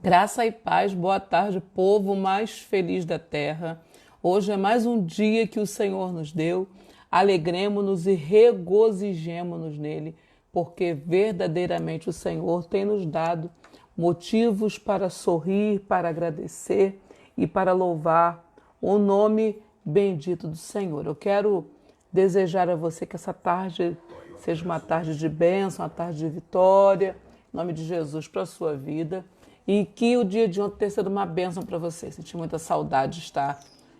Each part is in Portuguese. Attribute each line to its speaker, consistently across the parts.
Speaker 1: Graça e paz, boa tarde, povo mais feliz da terra. Hoje é mais um dia que o Senhor nos deu. Alegremo-nos e regozijemo-nos nele, porque verdadeiramente o Senhor tem nos dado motivos para sorrir, para agradecer e para louvar o nome bendito do Senhor. Eu quero desejar a você que essa tarde seja uma tarde de bênção, uma tarde de vitória, em nome de Jesus para a sua vida. E que o dia de ontem tenha sido uma bênção para você. Senti muita saudade de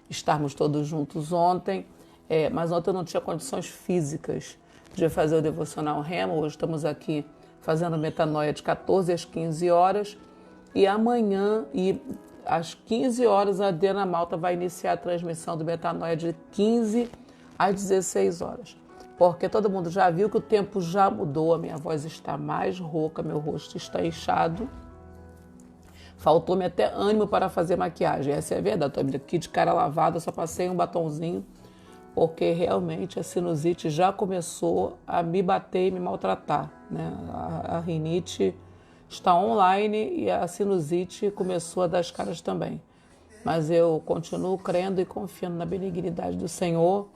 Speaker 1: estarmos todos juntos ontem, mas ontem eu não tinha condições físicas de fazer o Devocional Rema. Hoje estamos aqui fazendo Metanoia de 14 às 15 horas. E amanhã, às 15 horas, a Adriana Malta vai iniciar a transmissão do Metanoia de 15 às 16 horas. Porque todo mundo já viu que o tempo já mudou, a minha voz está mais rouca, meu rosto está inchado. Faltou-me até ânimo para fazer maquiagem. Essa é a verdade. Estou aqui de cara lavada, só passei um batonzinho, porque realmente a sinusite já começou a me bater e me maltratar, né? A rinite está online e a sinusite começou a dar as caras também. Mas eu continuo crendo e confiando na benignidade do Senhor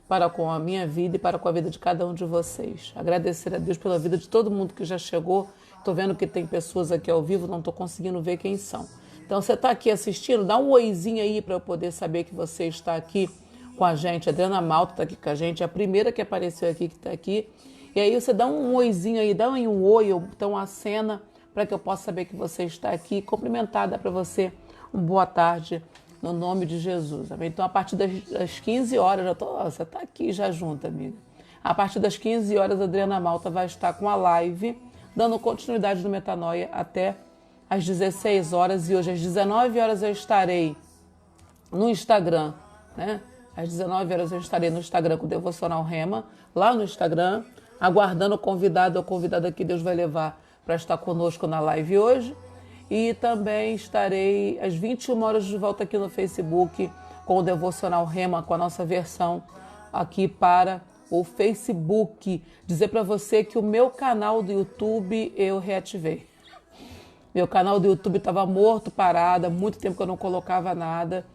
Speaker 1: para com a minha vida e para com a vida de cada um de vocês. Agradecer a Deus pela vida de todo mundo que já chegou. Estou vendo que tem pessoas aqui ao vivo, não estou conseguindo ver quem são. Então, você está aqui assistindo, dá um oizinho aí para eu poder saber que você está aqui com a gente. A Adriana Malta está aqui com a gente, é a primeira que apareceu aqui, que está aqui. E aí você dá um oizinho aí, dá um oi, ou então uma cena, para que eu possa saber que você está aqui. Cumprimentada para você, uma boa tarde, no nome de Jesus. Amém? Então, a partir das 15 horas, você está aqui já junto, amiga. A partir das 15 horas, a Adriana Malta vai estar com a live, dando continuidade no Metanoia até às 16 horas. E hoje, às 19 horas, eu estarei no Instagram, né? Às 19 horas eu estarei no Instagram com o Devocional Rema, lá no Instagram, aguardando o convidado ou convidada que Deus vai levar para estar conosco na live hoje. E também estarei às 21 horas de volta aqui no Facebook com o Devocional Rema, com a nossa versão aqui para o Facebook. Dizer para você que o meu canal do YouTube eu reativei. Meu canal do YouTube estava morto, parado, há muito tempo que eu não colocava nada.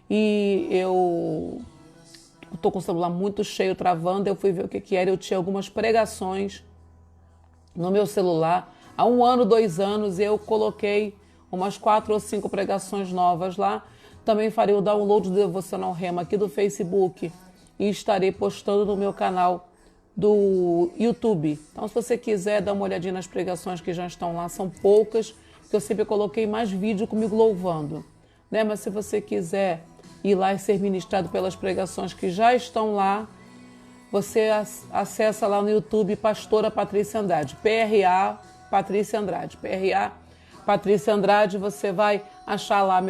Speaker 1: E eu estou com o celular muito cheio, travando. Eu fui ver o que era. Eu tinha algumas pregações no meu celular. Há 1 ano, 2 anos, eu coloquei umas 4 ou 5 pregações novas lá. Também farei o download do Devocional Rema aqui do Facebook e estarei postando no meu canal do YouTube. Então, se você quiser dar uma olhadinha nas pregações que já estão lá, são poucas, porque eu sempre coloquei mais vídeo comigo louvando, né? Mas se você quiser ir lá e ser ministrado pelas pregações que já estão lá, você acessa lá no YouTube Pastora Patrícia Andrade, PRA Patrícia Andrade, PRA Patrícia Andrade, você vai achar lá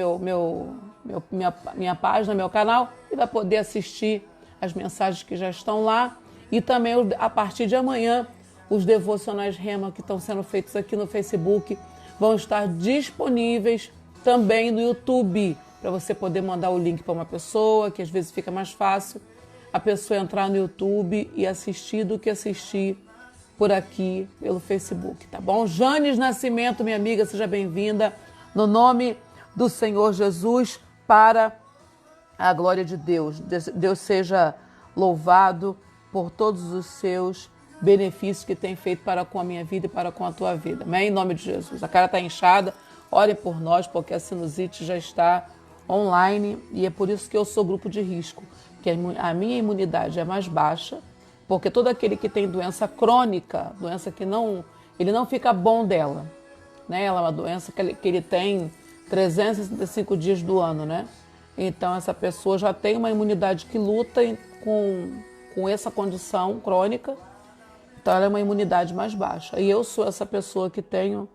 Speaker 1: minha página, meu canal, e vai poder assistir as mensagens que já estão lá. E também, a partir de amanhã, os devocionais Rema que estão sendo feitos aqui no Facebook vão estar disponíveis também no YouTube, para você poder mandar o link para uma pessoa, que às vezes fica mais fácil a pessoa entrar no YouTube e assistir do que assistir por aqui pelo Facebook, tá bom? Janes Nascimento, minha amiga, seja bem-vinda, no nome do Senhor Jesus, para a glória de Deus. Deus seja louvado por todos os seus benefícios que tem feito para com a minha vida e para com a tua vida. Amém? Em nome de Jesus. A cara está inchada, ore por nós, porque a sinusite já está online e é por isso que eu sou grupo de risco, que a minha imunidade é mais baixa, porque todo aquele que tem doença crônica, doença que ele não fica bom dela, né? Ela é uma doença que ele tem 365 dias do ano, né? Então essa pessoa já tem uma imunidade que luta com essa condição crônica, então ela é uma imunidade mais baixa. E eu sou essa pessoa que tenho,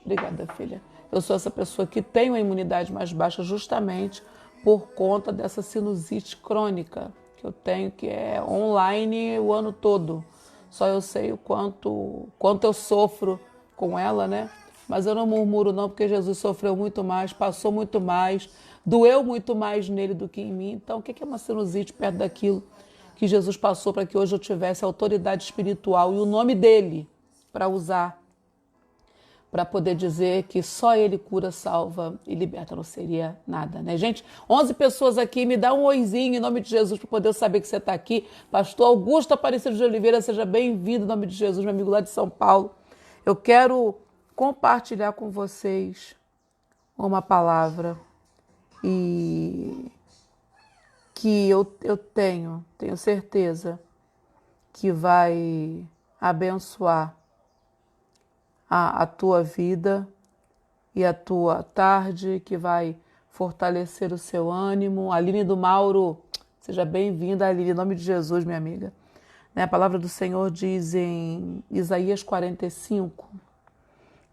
Speaker 1: obrigada, filha, eu sou essa pessoa que tem uma imunidade mais baixa justamente por conta dessa sinusite crônica que eu tenho, que é online o ano todo. Só eu sei o quanto eu sofro com ela, né? Mas eu não murmuro não, porque Jesus sofreu muito mais, passou muito mais, doeu muito mais nele do que em mim. Então, o que é uma sinusite perto daquilo que Jesus passou para que hoje eu tivesse autoridade espiritual e o nome dele para usar para poder dizer que só Ele cura, salva e liberta. Não seria nada, né, gente? 11 pessoas aqui, me dá um oizinho em nome de Jesus para poder eu saber que você está aqui. Pastor Augusto Aparecido de Oliveira, seja bem-vindo em nome de Jesus, meu amigo lá de São Paulo. Eu quero compartilhar com vocês uma palavra e que eu tenho certeza que vai abençoar a tua vida e a tua tarde, que vai fortalecer o seu ânimo. Aline do Mauro, seja bem-vinda, Aline, em nome de Jesus, minha amiga. A palavra do Senhor diz em Isaías 45,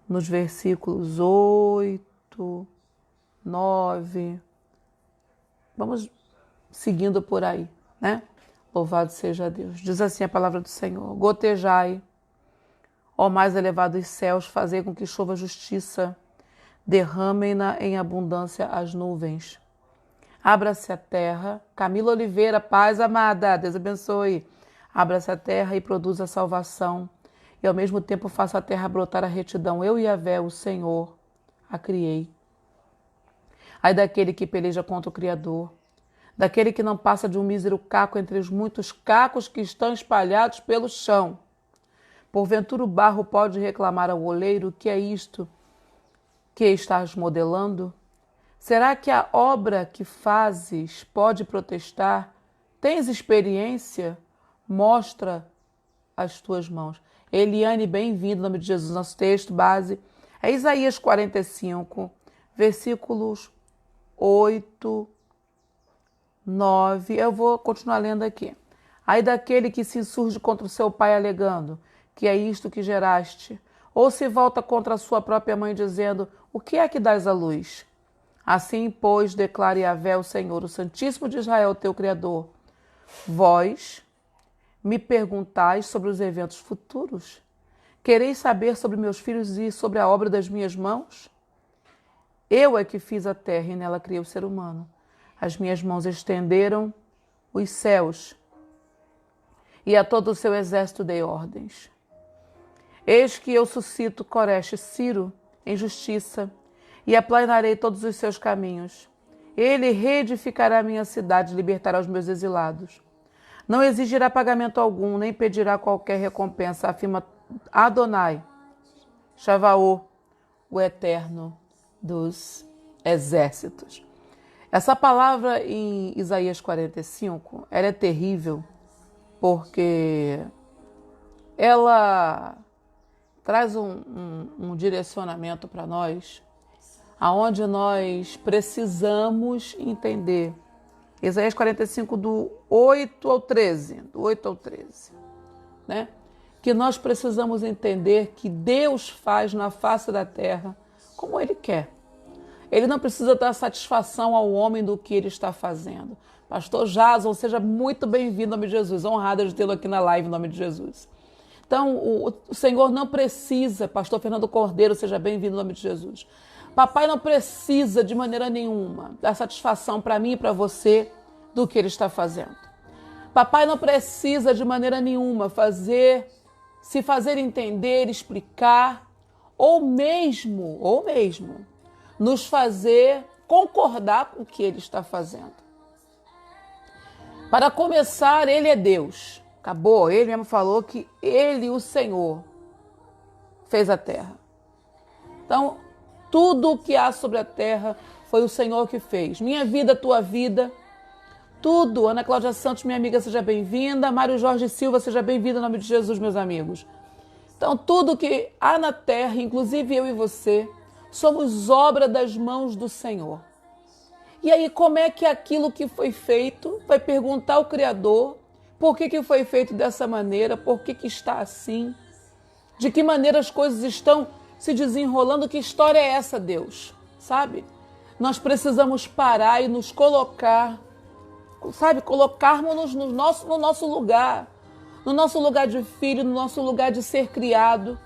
Speaker 1: nos versículos 8, 9, vamos seguindo por aí, né? Louvado seja Deus. Diz assim a palavra do Senhor: gotejai, ó mais elevados céus, fazei com que chova justiça, derramem-na em abundância as nuvens. Abra-se a terra. Camila Oliveira, paz amada, Deus abençoe. Abra-se a terra e produza a salvação, e ao mesmo tempo faça a terra brotar a retidão. Eu, Yahvé, o Senhor, a criei. Ai daquele que peleja contra o Criador, daquele que não passa de um mísero caco entre os muitos cacos que estão espalhados pelo chão. Porventura o barro pode reclamar ao oleiro: que é isto que estás modelando? Será que a obra que fazes pode protestar? Tens experiência? Mostra as tuas mãos. Eliane, bem-vindo, em nome de Jesus. Nosso texto base é Isaías 45, versículos 8, 9. Eu vou continuar lendo aqui. Ai daquele que se insurge contra o seu pai, alegando: que é isto que geraste? Ou se volta contra a sua própria mãe, dizendo: o que é que dás à luz? Assim, pois, declare Yahvé, o Senhor, o Santíssimo de Israel, teu Criador: vós me perguntais sobre os eventos futuros? Quereis saber sobre meus filhos e sobre a obra das minhas mãos? Eu é que fiz a terra e nela criei o ser humano. As minhas mãos estenderam os céus e a todo o seu exército dei ordens. Eis que eu suscito Coresh, Ciro, em justiça, e aplanarei todos os seus caminhos. Ele reedificará a minha cidade, libertará os meus exilados. Não exigirá pagamento algum, nem pedirá qualquer recompensa, afirma Adonai, Shavaô, o Eterno dos Exércitos. Essa palavra em Isaías 45, ela é terrível, porque ela traz um direcionamento para nós, aonde nós precisamos entender. Isaías 45, do 8 ao 13, né? Que nós precisamos entender que Deus faz na face da terra como Ele quer. Ele não precisa dar satisfação ao homem do que ele está fazendo. Pastor Jason, seja muito bem-vindo em nome de Jesus. Honrada de tê-lo aqui na live em nome de Jesus. Então, o Senhor não precisa, Pastor Fernando Cordeiro, seja bem-vindo em nome de Jesus. Papai não precisa de maneira nenhuma dar satisfação para mim e para você do que Ele está fazendo. Papai não precisa de maneira nenhuma se fazer entender, explicar, ou mesmo nos fazer concordar com o que Ele está fazendo. Para começar, Ele é Deus. Acabou. Ele mesmo falou que Ele, o Senhor, fez a terra. Então, tudo o que há sobre a terra foi o Senhor que fez. Minha vida, tua vida, tudo. Ana Cláudia Santos, minha amiga, seja bem-vinda. Mário Jorge Silva, seja bem-vindo em nome de Jesus, meus amigos. Então, tudo que há na terra, inclusive eu e você, somos obra das mãos do Senhor. E aí, como é que aquilo que foi feito, vai perguntar ao Criador por que foi feito dessa maneira, por que está assim, de que maneira as coisas estão se desenrolando, que história é essa, Deus? Sabe? Nós precisamos parar e nos colocar, sabe? Colocarmos-nos no nosso lugar de filho, no nosso lugar de ser criado,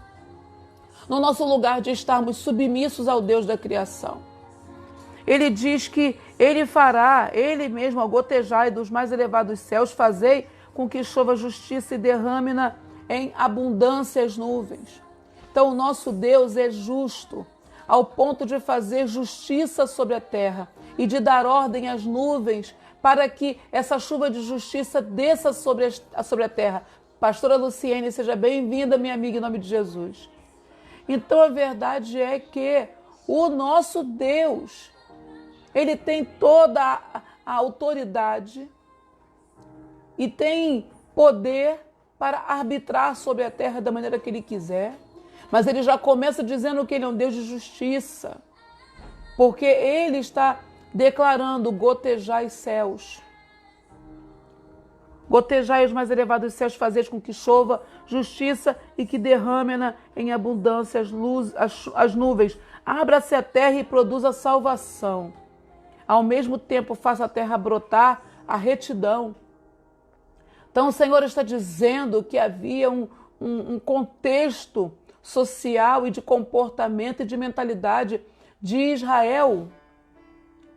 Speaker 1: no nosso lugar de estarmos submissos ao Deus da criação. Ele diz que Ele fará, Ele mesmo, ao gotejar dos mais elevados céus, fazei com que chova justiça e derrame-na em abundância as nuvens. Então, o nosso Deus é justo, ao ponto de fazer justiça sobre a terra e de dar ordem às nuvens para que essa chuva de justiça desça sobre a terra. Pastora Luciene, seja bem-vinda, minha amiga, em nome de Jesus. Então, a verdade é que o nosso Deus, ele tem toda a autoridade e tem poder para arbitrar sobre a terra da maneira que ele quiser. Mas ele já começa dizendo que ele é um Deus de justiça, porque ele está declarando: gotejai céus, gotejai os mais elevados céus, fazeis com que chova justiça e que derrame-na em abundância as nuvens. Abra-se a terra e produza salvação. Ao mesmo tempo, faça a terra brotar a retidão. Então, o Senhor está dizendo que havia um contexto social e de comportamento e de mentalidade de Israel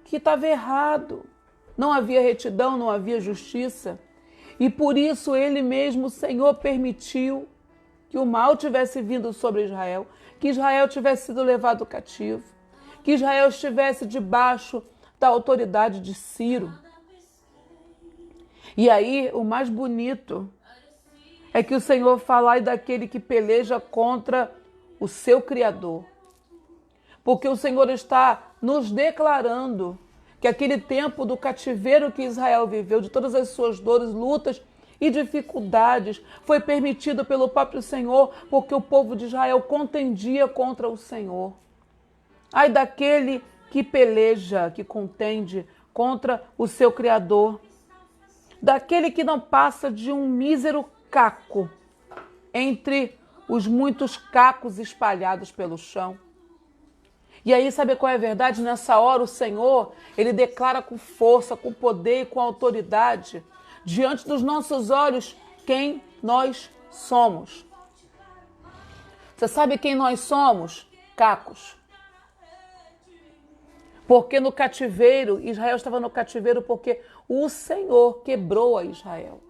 Speaker 1: que estava errado. Não havia retidão, não havia justiça. E por isso ele mesmo, o Senhor, permitiu que o mal tivesse vindo sobre Israel, que Israel tivesse sido levado cativo, que Israel estivesse debaixo da autoridade de Ciro. E aí, o mais bonito é que o Senhor fala aí daquele que peleja contra o seu Criador. Porque o Senhor está nos declarando que aquele tempo do cativeiro que Israel viveu, de todas as suas dores, lutas e dificuldades, foi permitido pelo próprio Senhor, porque o povo de Israel contendia contra o Senhor. Ai daquele que peleja, que contende contra o seu Criador, daquele que não passa de um mísero caco entre os muitos cacos espalhados pelo chão. E aí, sabe qual é a verdade? Nessa hora, o Senhor, ele declara com força, com poder e com autoridade, diante dos nossos olhos, quem nós somos. Você sabe quem nós somos? Cacos. Porque no cativeiro, Israel estava no cativeiro porque o Senhor quebrou a Israel.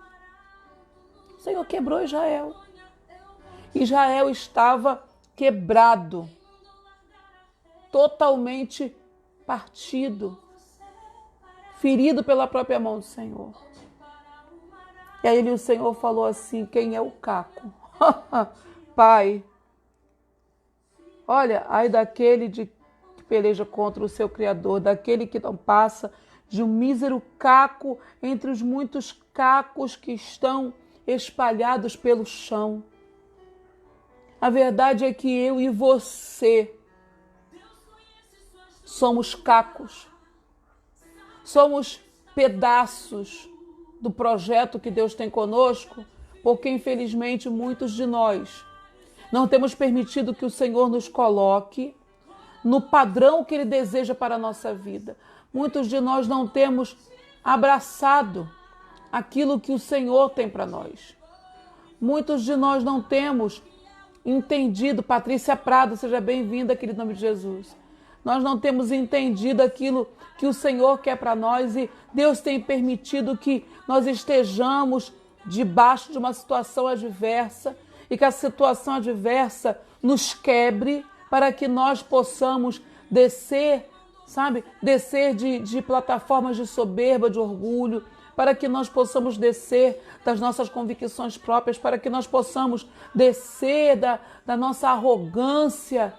Speaker 1: O Senhor quebrou Israel. Israel estava quebrado, totalmente partido, ferido pela própria mão do Senhor. E aí o Senhor falou assim: quem é o caco? Pai, olha, ai daquele que peleja contra o seu Criador, daquele que não passa de um mísero caco entre os muitos cacos que estão espalhados pelo chão. A verdade é que eu e você somos cacos, somos pedaços do projeto que Deus tem conosco, porque infelizmente muitos de nós não temos permitido que o Senhor nos coloque no padrão que Ele deseja para a nossa vida. Muitos de nós não temos abraçado aquilo que o Senhor tem para nós. Muitos de nós não temos entendido. Patrícia Prado, seja bem-vinda, querido, em nome de Jesus. Nós não temos entendido aquilo que o Senhor quer para nós e Deus tem permitido que nós estejamos debaixo de uma situação adversa e que a situação adversa nos quebre para que nós possamos descer, sabe? Descer de plataformas de soberba, de orgulho, para que nós possamos descer das nossas convicções próprias, para que nós possamos descer da nossa arrogância,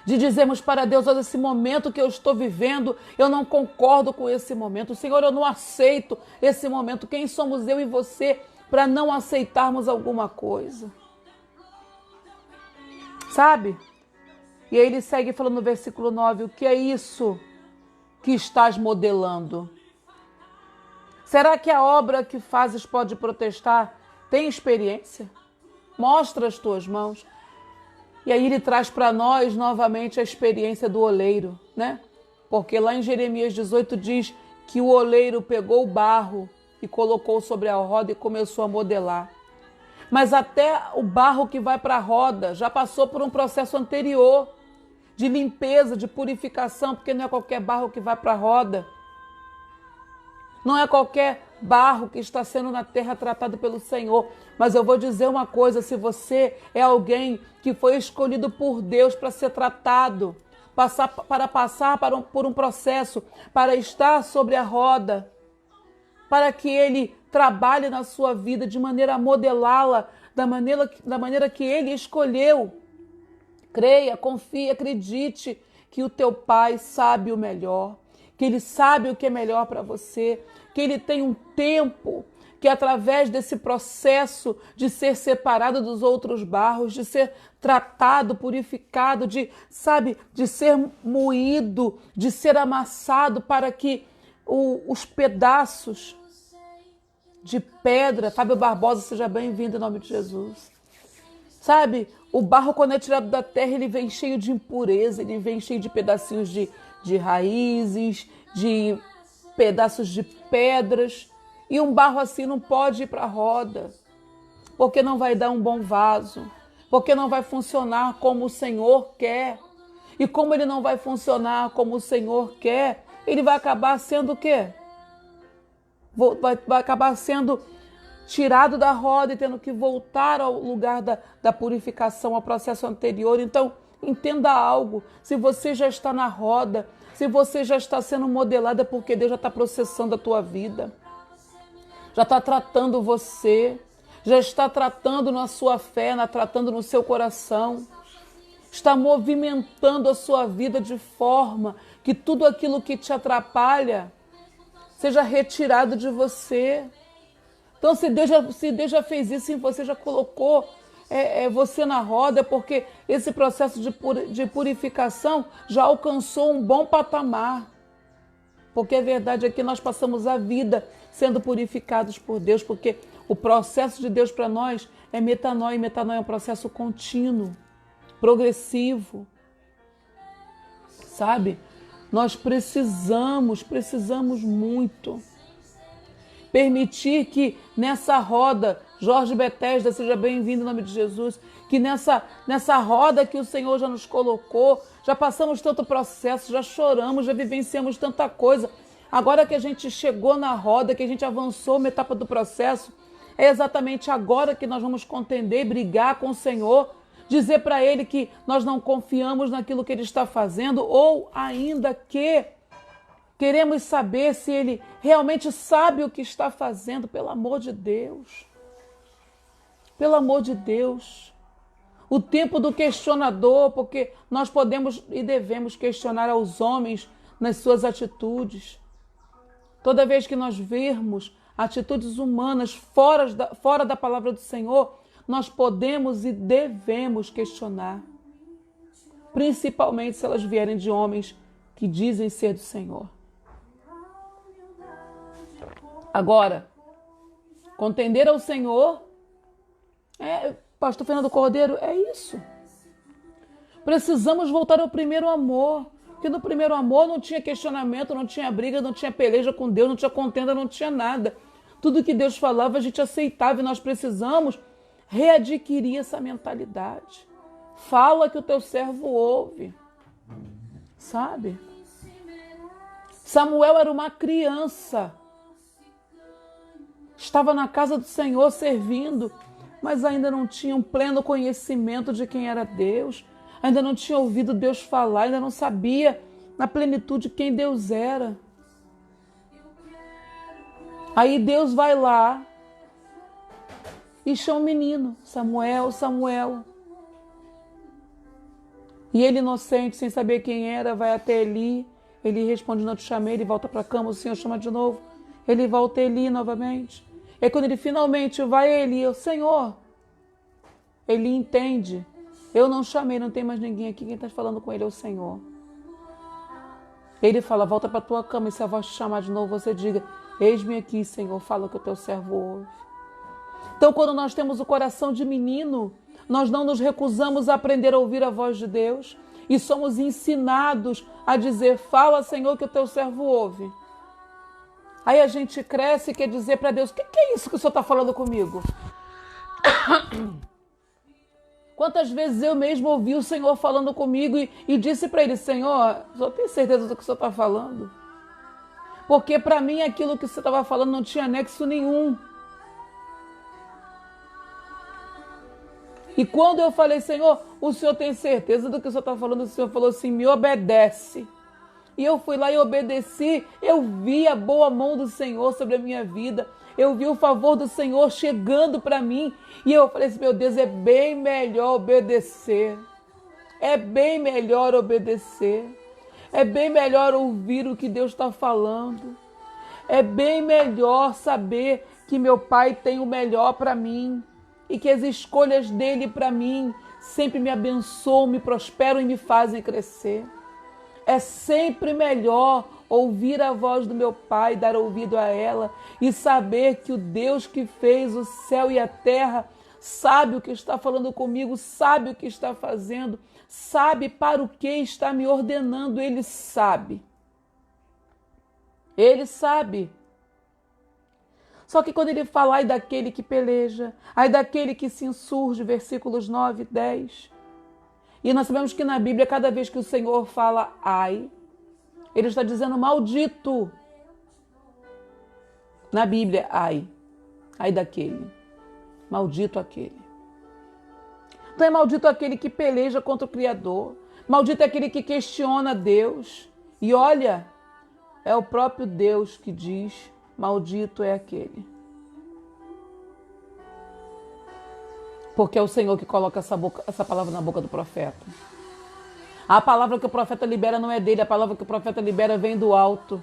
Speaker 1: de dizermos para Deus: olha, esse momento que eu estou vivendo, eu não concordo com esse momento. Senhor, eu não aceito esse momento. Quem somos eu e você para não aceitarmos alguma coisa? Sabe? E aí ele segue falando no versículo 9, o que é isso que estás modelando? Será que a obra que fazes pode protestar? Tem experiência? Mostra as tuas mãos. E aí ele traz para nós novamente a experiência do oleiro, né? Porque lá em Jeremias 18 diz que o oleiro pegou o barro e colocou sobre a roda e começou a modelar. Mas até o barro que vai para a roda já passou por um processo anterior de limpeza, de purificação, porque não é qualquer barro que vai para a roda. Não é qualquer barro que está sendo na terra tratado pelo Senhor. Mas eu vou dizer uma coisa, se você é alguém que foi escolhido por Deus para ser tratado, para passar por um processo, para estar sobre a roda, para que Ele trabalhe na sua vida de maneira a modelá-la da maneira que Ele escolheu. Creia, confie, acredite que o teu Pai sabe o melhor, que Ele sabe o que é melhor para você, que Ele tem um tempo, que através desse processo de ser separado dos outros barros, de ser tratado, purificado, de ser moído, de ser amassado para que os pedaços de pedra, Fábio Barbosa, seja bem-vindo em nome de Jesus. Sabe, o barro quando é tirado da terra, ele vem cheio de impureza, ele vem cheio de pedacinhos de raízes, de pedaços de pedras. E um barro assim não pode ir para a roda, porque não vai dar um bom vaso, porque não vai funcionar como o Senhor quer. E como ele não vai funcionar como o Senhor quer, ele vai acabar sendo o quê? Vai acabar sendo tirado da roda e tendo que voltar ao lugar da purificação, ao processo anterior. Então, entenda algo. Se você já está na roda, se você já está sendo modelada, é porque Deus já está processando a tua vida. Já está tratando você. Já está tratando na sua fé, tratando no seu coração. Está movimentando a sua vida de forma que tudo aquilo que te atrapalha seja retirado de você. Então, se Deus já fez isso e você já colocou você na roda, é porque esse processo de purificação já alcançou um bom patamar. Porque a verdade é que nós passamos a vida sendo purificados por Deus, porque o processo de Deus para nós é metanoia, e metanoia é um processo contínuo, progressivo. Sabe? Nós precisamos muito permitir que nessa roda, Jorge Bethesda, seja bem-vindo em nome de Jesus, que nessa roda que o Senhor já nos colocou, já passamos tanto processo, já choramos, já vivenciamos tanta coisa. Agora que a gente chegou na roda, que a gente avançou uma etapa do processo, é exatamente agora que nós vamos contender, brigar com o Senhor, dizer para Ele que nós não confiamos naquilo que Ele está fazendo, ou ainda que queremos saber se Ele realmente sabe o que está fazendo, pelo amor de Deus. Pelo amor de Deus. O tempo do questionador, porque nós podemos e devemos questionar aos homens nas suas atitudes. Toda vez que nós vermos atitudes humanas fora da palavra do Senhor, nós podemos e devemos questionar. Principalmente se elas vierem de homens que dizem ser do Senhor. Agora, contender ao Senhor, Pastor Fernando Cordeiro, é isso. Precisamos voltar ao primeiro amor. Porque no primeiro amor não tinha questionamento, não tinha briga, não tinha peleja com Deus, não tinha contenda, não tinha nada. Tudo que Deus falava a gente aceitava e nós precisamos readquirir essa mentalidade. Fala que o teu servo ouve. Sabe? Samuel era uma criança. Estava na casa do Senhor servindo, mas ainda não tinha um pleno conhecimento de quem era Deus. Ainda não tinha ouvido Deus falar, ainda não sabia na plenitude quem Deus era. Aí Deus vai lá e chama o menino, Samuel, Samuel. E ele, inocente, sem saber quem era, vai até Eli. Ele responde, não te chamei, ele volta para a cama, o Senhor chama de novo. Ele volta a Eli novamente. É quando ele finalmente vai a Eli, Senhor, Eli entende. Eu não chamei, não tem mais ninguém aqui, quem está falando com ele é o Senhor. Ele fala, volta para a tua cama, e se a voz te chamar de novo, você diga, eis-me aqui, Senhor, fala que o teu servo ouve. Então, quando nós temos o coração de menino, nós não nos recusamos a aprender a ouvir a voz de Deus e somos ensinados a dizer, fala, Senhor, que o teu servo ouve. Aí a gente cresce e quer dizer para Deus, o que é isso que o Senhor está falando comigo? Quantas vezes eu mesmo ouvi o Senhor falando comigo e disse para ele, Senhor, só tenho certeza do que o Senhor está falando? Porque para mim aquilo que você estava falando não tinha nexo nenhum. E quando eu falei, Senhor, o Senhor tem certeza do que o Senhor está falando? O Senhor falou assim, me obedece. E eu fui lá e obedeci. Eu vi a boa mão do Senhor sobre a minha vida. Eu vi o favor do Senhor chegando para mim. E eu falei assim, meu Deus, é bem melhor obedecer. É bem melhor obedecer. É bem melhor ouvir o que Deus está falando. É bem melhor saber que meu Pai tem o melhor para mim. E que as escolhas dele para mim sempre me abençoam, me prosperam e me fazem crescer. É sempre melhor ouvir a voz do meu Pai, dar ouvido a ela e saber que o Deus que fez o céu e a terra sabe o que está falando comigo, sabe o que está fazendo, sabe para o que está me ordenando, ele sabe. Ele sabe. Só que quando ele fala, ai daquele que peleja, ai daquele que se insurge, versículos 9 e 10. E nós sabemos que na Bíblia, cada vez que o Senhor fala ai, ele está dizendo maldito. Na Bíblia, ai daquele, maldito aquele. Então é maldito aquele que peleja contra o Criador, maldito é aquele que questiona Deus. E olha, é o próprio Deus que diz, maldito é aquele. Porque é o Senhor que coloca essa palavra na boca do profeta. A palavra que o profeta libera não é dele, a palavra que o profeta libera vem do alto.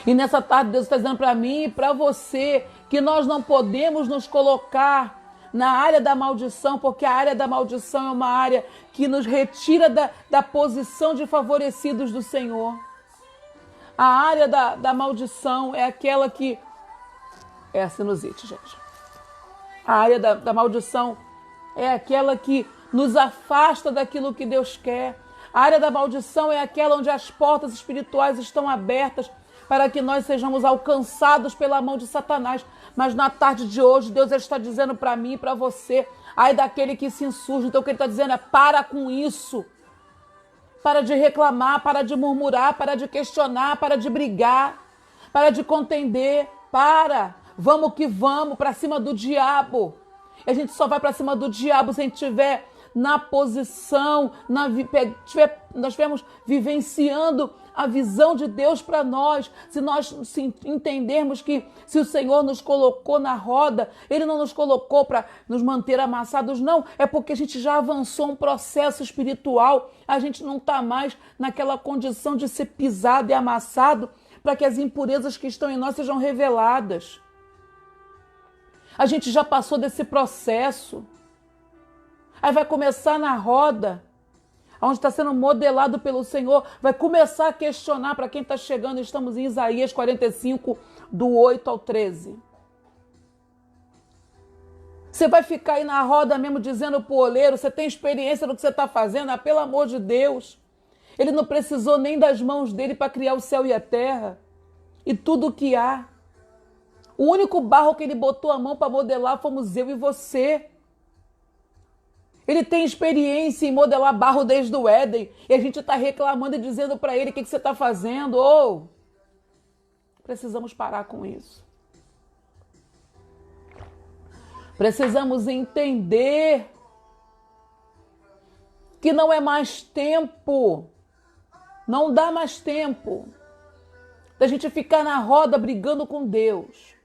Speaker 1: E nessa tarde Deus está dizendo para mim e para você que nós não podemos nos colocar na área da maldição, porque a área da maldição é uma área que nos retira da posição de favorecidos do Senhor. A área da maldição é aquela que... É a sinusite, gente. A área da maldição é aquela que nos afasta daquilo que Deus quer. A área da maldição é aquela onde as portas espirituais estão abertas para que nós sejamos alcançados pela mão de Satanás. Mas na tarde de hoje, Deus está dizendo para mim e para você, ai daquele que se insurge. Então o que ele está dizendo é, para com isso. Para de reclamar, para de murmurar, para de questionar, para de brigar, para de contender, para. Vamos que vamos, para cima do diabo. E a gente só vai para cima do diabo se a gente estiver na posição, nós estivermos vivenciando a visão de Deus para nós, se nós entendermos que se o Senhor nos colocou na roda, Ele não nos colocou para nos manter amassados, não, é porque a gente já avançou um processo espiritual, a gente não está mais naquela condição de ser pisado e amassado para que as impurezas que estão em nós sejam reveladas. A gente já passou desse processo. Aí vai começar na roda, onde está sendo modelado pelo Senhor, vai começar a questionar para quem está chegando. Estamos em Isaías 45, do 8 ao 13. Você vai ficar aí na roda mesmo dizendo para o oleiro, você tem experiência no que você está fazendo? Ah, pelo amor de Deus. Ele não precisou nem das mãos dele para criar o céu e a terra e tudo o que há. O único barro que ele botou a mão para modelar fomos eu e você. Ele tem experiência em modelar barro desde o Éden. E a gente está reclamando e dizendo para ele o que você está fazendo. Precisamos parar com isso. Precisamos entender que não é mais tempo. Não dá mais tempo da gente ficar na roda brigando com Deus.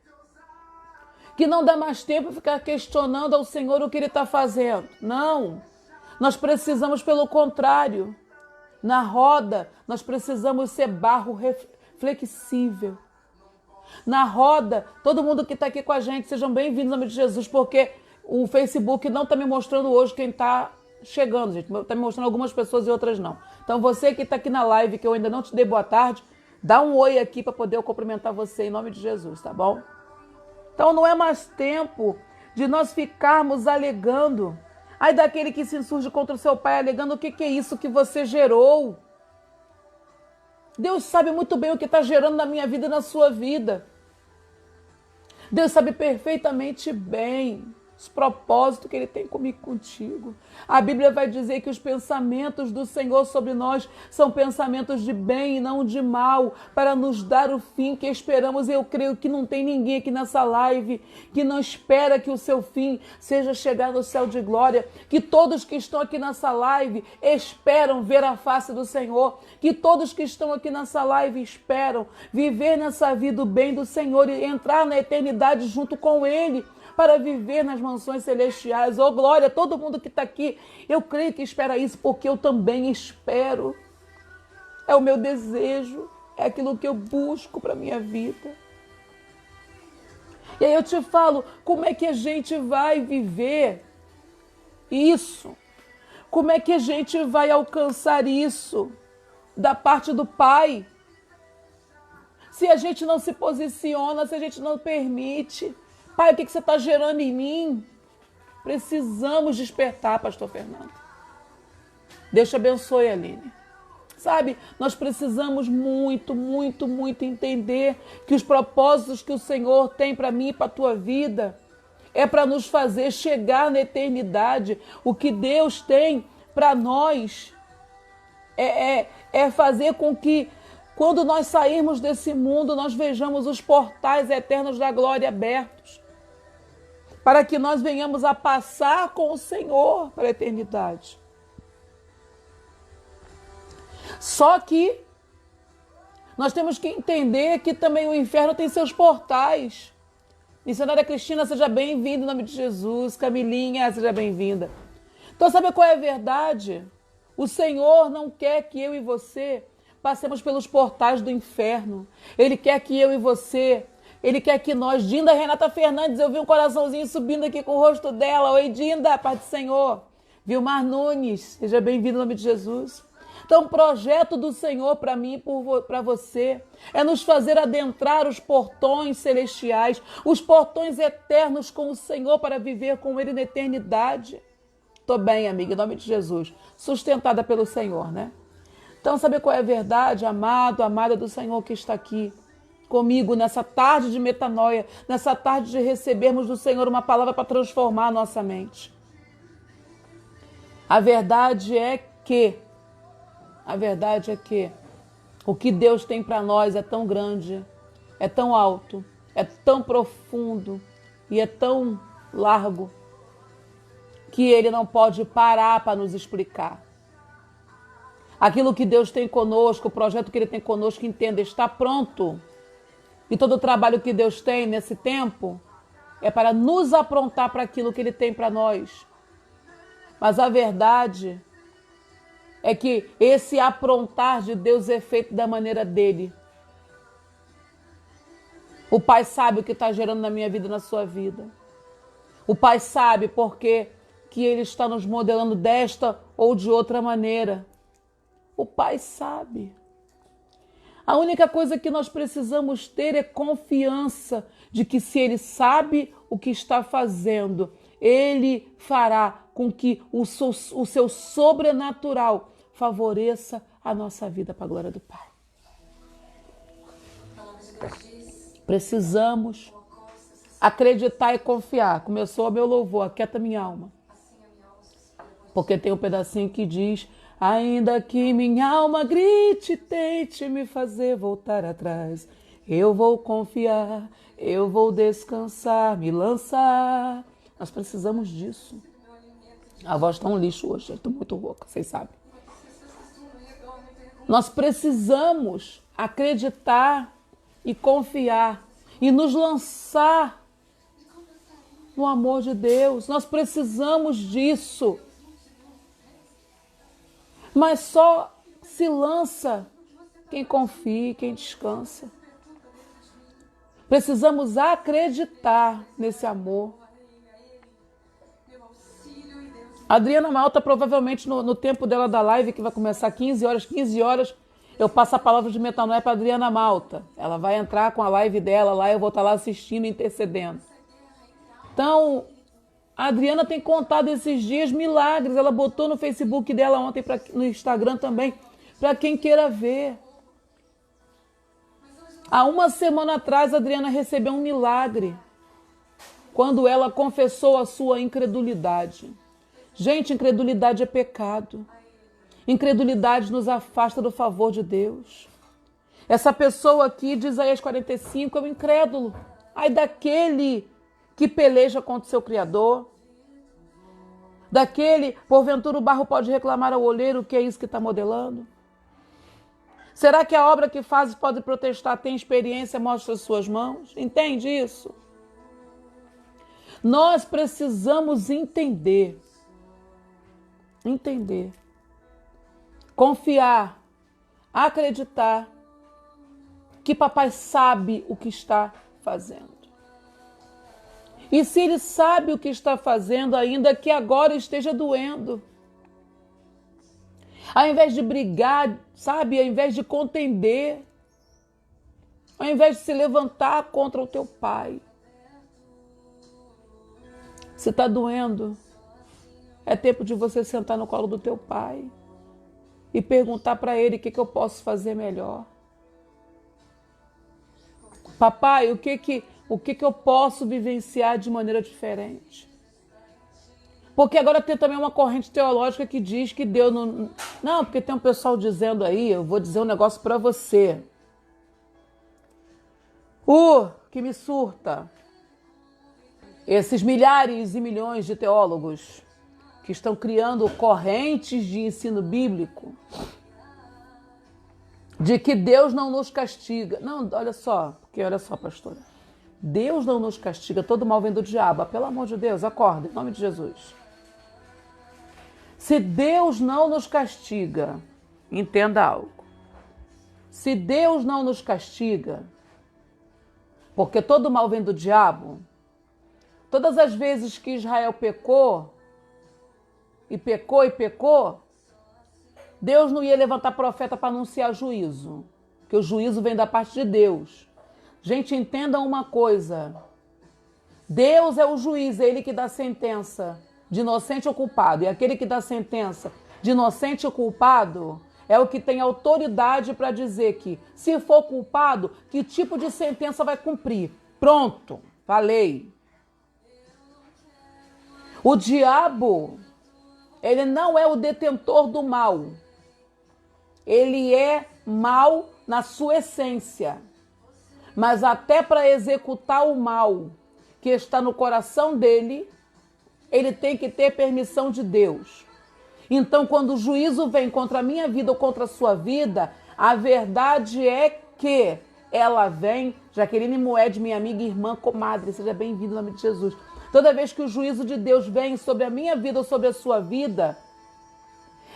Speaker 1: Que não dá mais tempo de ficar questionando ao Senhor o que Ele está fazendo. Não. Nós precisamos, pelo contrário, na roda, nós precisamos ser barro flexível. Na roda, todo mundo que está aqui com a gente, sejam bem-vindos ao nome de Jesus, porque o Facebook não está me mostrando hoje quem está chegando, gente. Está me mostrando algumas pessoas e outras não. Então, você que está aqui na live, que eu ainda não te dei boa tarde, dá um oi aqui para poder eu cumprimentar você em nome de Jesus, tá bom? Então não é mais tempo de nós ficarmos alegando. Ai daquele que se insurge contra o seu pai, alegando o que é isso que você gerou. Deus sabe muito bem o que está gerando na minha vida e na sua vida. Deus sabe perfeitamente bem. os propósitos que Ele tem comigo e contigo. A Bíblia vai dizer que os pensamentos do Senhor sobre nós são pensamentos de bem e não de mal, para nos dar o fim que esperamos. Eu creio que não tem ninguém aqui nessa live que não espera que o seu fim seja chegar no céu de glória, que todos que estão aqui nessa live esperam ver a face do Senhor, que todos que estão aqui nessa live esperam viver nessa vida o bem do Senhor e entrar na eternidade junto com Ele, para viver nas mansões celestiais. Oh, glória, todo mundo que está aqui, eu creio que espera isso, porque eu também espero. É o meu desejo, é aquilo que eu busco para a minha vida. E aí eu te falo, como é que a gente vai viver isso? Como é que a gente vai alcançar isso da parte do Pai? Se a gente não se posiciona, se a gente não permite. Pai, o que você está gerando em mim? Precisamos despertar, pastor Fernando. Deus te abençoe, Aline. Sabe, nós precisamos muito, muito, muito entender que os propósitos que o Senhor tem para mim e para a tua vida é para nos fazer chegar na eternidade. O que Deus tem para nós é fazer com que, quando nós sairmos desse mundo, nós vejamos os portais eternos da glória abertos, para que nós venhamos a passar com o Senhor para a eternidade. Só que nós temos que entender que também o inferno tem seus portais. Missionária Cristina, seja bem-vinda em nome de Jesus. Camilinha, seja bem-vinda. Então, sabe qual é a verdade? O Senhor não quer que eu e você passemos pelos portais do inferno. Ele quer que eu e você... Ele quer que nós, Dinda Renata Fernandes, eu vi um coraçãozinho subindo aqui com o rosto dela. Oi, Dinda, Pai do Senhor. Vilmar Nunes, seja bem-vindo em nome de Jesus. Então, o projeto do Senhor para mim e para você é nos fazer adentrar os portões celestiais, os portões eternos com o Senhor, para viver com Ele na eternidade. Estou bem, amiga, em nome de Jesus. Sustentada pelo Senhor, né? Então, sabe qual é a verdade, amado, amada do Senhor que está aqui comigo nessa tarde de metanoia, nessa tarde de recebermos do Senhor uma palavra para transformar a nossa mente. A verdade é que o que Deus tem para nós é tão grande, é tão alto, é tão profundo e é tão largo que Ele não pode parar para nos explicar. Aquilo que Deus tem conosco, o projeto que Ele tem conosco, entenda, está pronto. E todo o trabalho que Deus tem nesse tempo é para nos aprontar para aquilo que Ele tem para nós. Mas a verdade é que esse aprontar de Deus é feito da maneira dele. O Pai sabe o que está gerando na minha vida e na sua vida. O Pai sabe porque que Ele está nos modelando desta ou de outra maneira. O Pai sabe. A única coisa que nós precisamos ter é confiança de que, se Ele sabe o que está fazendo, Ele fará com que o seu sobrenatural favoreça a nossa vida para a glória do Pai. Precisamos acreditar e confiar. Começou o meu louvor, aquieta minha alma. Porque tem um pedacinho que diz: ainda que minha alma grite, tente me fazer voltar atrás, eu vou confiar, eu vou descansar, me lançar. Nós precisamos disso. A voz está um lixo hoje, eu estou muito rouca, vocês sabem. Nós precisamos acreditar e confiar e nos lançar no amor de Deus. Nós precisamos disso. Mas só se lança quem confia e quem descansa. Precisamos acreditar nesse amor. A Adriana Malta, provavelmente no tempo dela da live, que vai começar 15 horas, eu passo a palavra de metanoia para a Adriana Malta. Ela vai entrar com a live dela lá, eu vou estar lá assistindo, intercedendo. Então, a Adriana tem contado esses dias milagres. Ela botou no Facebook dela ontem, no Instagram também, para quem queira ver. Há uma semana atrás, a Adriana recebeu um milagre. quando ela confessou a sua incredulidade. Gente, incredulidade é pecado. Incredulidade nos afasta do favor de Deus. Essa pessoa aqui de Isaías 45 é um incrédulo. Ai daquele que peleja contra o seu Criador. Daquele, porventura o barro pode reclamar ao olheiro que é isso que está modelando? Será que a obra que fazes pode protestar, tem experiência, mostra as suas mãos? Entende isso? Nós precisamos entender, confiar, acreditar que papai sabe o que está fazendo. E se ele sabe o que está fazendo, ainda que agora esteja doendo, ao invés de brigar, sabe, ao invés de contender, ao invés de se levantar contra o teu pai, se está doendo, é tempo de você sentar no colo do teu pai e perguntar para ele o que eu posso fazer melhor. Papai, o que eu posso vivenciar de maneira diferente? Porque agora tem também uma corrente teológica que diz que Deus não... Não, porque tem um pessoal dizendo aí, eu vou dizer um negócio para você. Que me surta. Esses milhares e milhões de teólogos que estão criando correntes de ensino bíblico de que Deus não nos castiga. Não, olha só, pastora. Deus não nos castiga, todo mal vem do diabo. Pelo amor de Deus, acorda, em nome de Jesus. Se Deus não nos castiga, entenda algo. Se Deus não nos castiga, porque todo mal vem do diabo, todas as vezes que Israel pecou, Deus não ia levantar profeta para anunciar juízo, porque o juízo vem da parte de Deus. Gente, entendam uma coisa. Deus é o juiz, é ele que dá sentença de inocente ou culpado. E aquele que dá sentença de inocente ou culpado é o que tem autoridade para dizer que, se for culpado, que tipo de sentença vai cumprir. Pronto, falei. O diabo, ele não é o detentor do mal. Ele é mal na sua essência. Mas até para executar o mal que está no coração dele, ele tem que ter permissão de Deus. Então, quando o juízo vem contra a minha vida ou contra a sua vida, a verdade é que ela vem... Jaqueline Moed, minha amiga e irmã, comadre, seja bem-vinda em nome de Jesus. Toda vez que o juízo de Deus vem sobre a minha vida ou sobre a sua vida,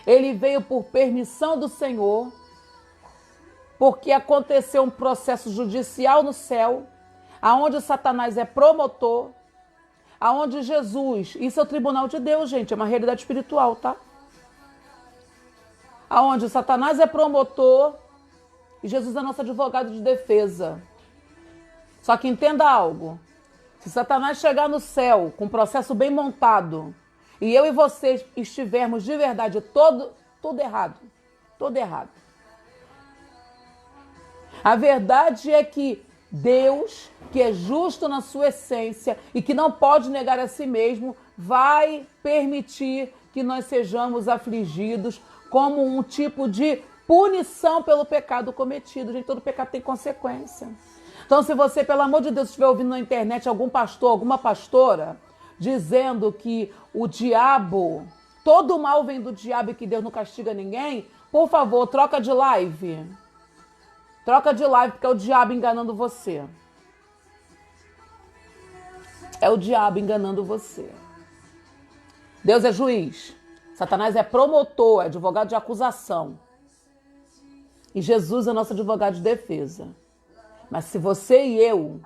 Speaker 1: ele veio por permissão do Senhor, porque aconteceu um processo judicial no céu, aonde Satanás é promotor, aonde Jesus, isso é o tribunal de Deus, gente, é uma realidade espiritual, tá? Aonde Satanás é promotor e Jesus é nosso advogado de defesa. Só que entenda algo, se Satanás chegar no céu com um processo bem montado e eu e você estivermos de verdade tudo errado, a verdade é que Deus, que é justo na sua essência e que não pode negar a si mesmo, vai permitir que nós sejamos afligidos como um tipo de punição pelo pecado cometido. Gente, todo pecado tem consequência. Então, se você, pelo amor de Deus, estiver ouvindo na internet algum pastor, alguma pastora, dizendo que o diabo, todo mal vem do diabo e que Deus não castiga ninguém, por favor, troca de live. Troca de live, porque é o diabo enganando você. É o diabo enganando você. Deus é juiz. Satanás é promotor, é advogado de acusação. E Jesus é nosso advogado de defesa. Mas se você e eu...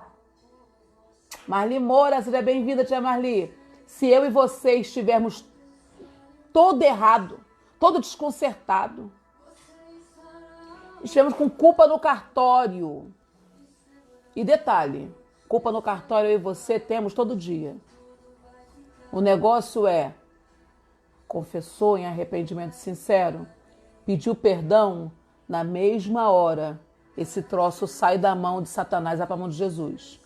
Speaker 1: Marli Moura, seja bem-vinda, tia Marli. Se eu e você estivermos todo errado, todo desconcertado, estivermos com culpa no cartório. E detalhe, culpa no cartório eu e você temos todo dia. O negócio é, confessou em arrependimento sincero, pediu perdão, na mesma hora, esse troço sai da mão de Satanás e vai para a mão de Jesus.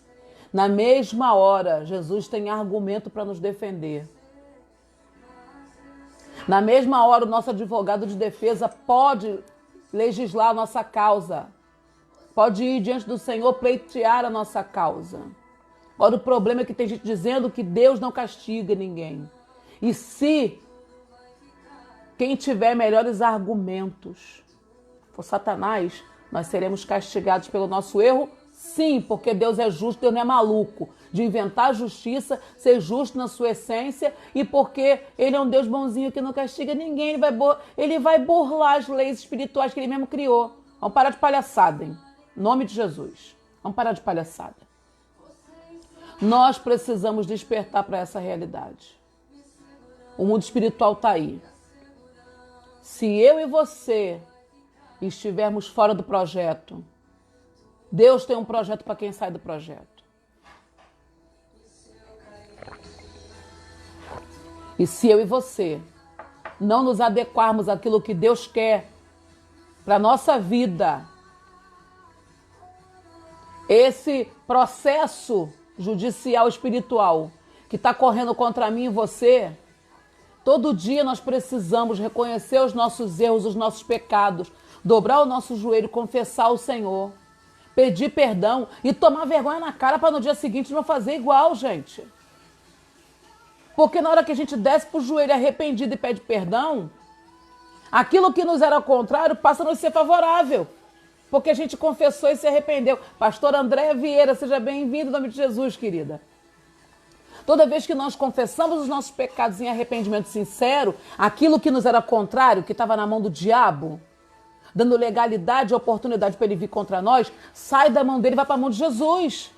Speaker 1: Na mesma hora, Jesus tem argumento para nos defender. Na mesma hora, o nosso advogado de defesa pode legislar a nossa causa. Pode ir diante do Senhor pleitear a nossa causa. Agora, o problema é que tem gente dizendo que Deus não castiga ninguém. E se quem tiver melhores argumentos for Satanás, nós seremos castigados pelo nosso erro? Sim, porque Deus é justo, Deus não é maluco de inventar justiça, ser justo na sua essência, e porque Ele é um Deus bonzinho que não castiga ninguém, Ele vai burlar as leis espirituais que Ele mesmo criou. Vamos parar de palhaçada, hein? Em nome de Jesus. Vamos parar de palhaçada. Nós precisamos despertar para essa realidade. O mundo espiritual está aí. Se eu e você estivermos fora do projeto, Deus tem um projeto para quem sai do projeto. E se eu e você não nos adequarmos àquilo que Deus quer para a nossa vida, esse processo judicial espiritual que está correndo contra mim e você, todo dia nós precisamos reconhecer os nossos erros, os nossos pecados, dobrar o nosso joelho, confessar ao Senhor, pedir perdão e tomar vergonha na cara para no dia seguinte não fazer igual, gente. Porque na hora que a gente desce para o joelho arrependido e pede perdão, aquilo que nos era contrário passa a nos ser favorável. Porque a gente confessou e se arrependeu. Pastor Andréa Vieira, seja bem-vindo em nome de Jesus, querida. Toda vez que nós confessamos os nossos pecados em arrependimento sincero, aquilo que nos era contrário, que estava na mão do diabo, dando legalidade e oportunidade para ele vir contra nós, sai da mão dele e vai para a mão de Jesus,